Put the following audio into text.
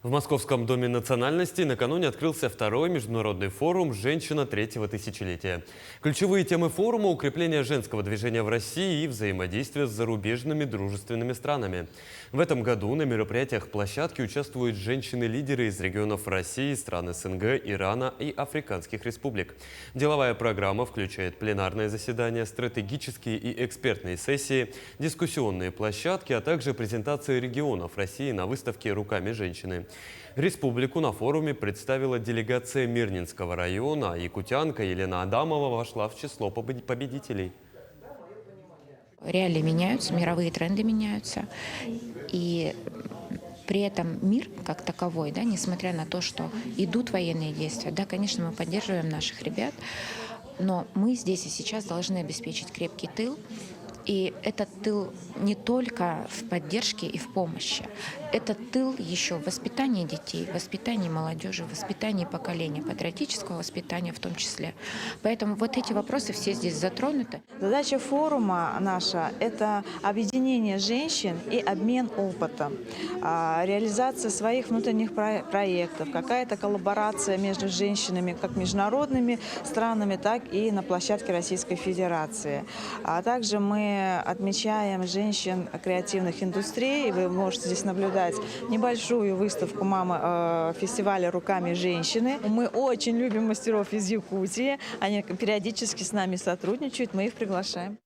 В Московском доме национальностей накануне открылся второй международный форум «Женщина третьего тысячелетия». Ключевые темы форума – укрепление женского движения в России и взаимодействие с зарубежными дружественными странами. В этом году на мероприятиях площадки участвуют женщины-лидеры из регионов России, стран СНГ, Ирана и африканских республик. Деловая программа включает пленарные заседания, стратегические и экспертные сессии, дискуссионные площадки, а также презентации регионов России на выставке «Руками женщины». Республику на форуме представила делегация Мирнинского района, а якутянка Елена Адамова вошла в число победителей. Реалии меняются, мировые тренды меняются. И при этом мир как таковой, да, несмотря на то, что идут военные действия, да, конечно, мы поддерживаем наших ребят, но мы здесь и сейчас должны обеспечить крепкий тыл. И этот тыл не только в поддержке и в помощи. Этот тыл еще в воспитании детей, в воспитании молодежи, в воспитании поколения, патриотического воспитания в том числе. Поэтому вот эти вопросы все здесь затронуты. Задача форума наша – это объединение женщин и обмен опытом, реализация своих внутренних проектов, какая-то коллаборация между женщинами как международными странами, так и на площадке Российской Федерации. А также мы отмечаем женщин креативных индустрий. Вы можете здесь наблюдать небольшую выставку фестиваля «Руками женщины». Мы очень любим мастеров из Якутии. Они периодически с нами сотрудничают, мы их приглашаем.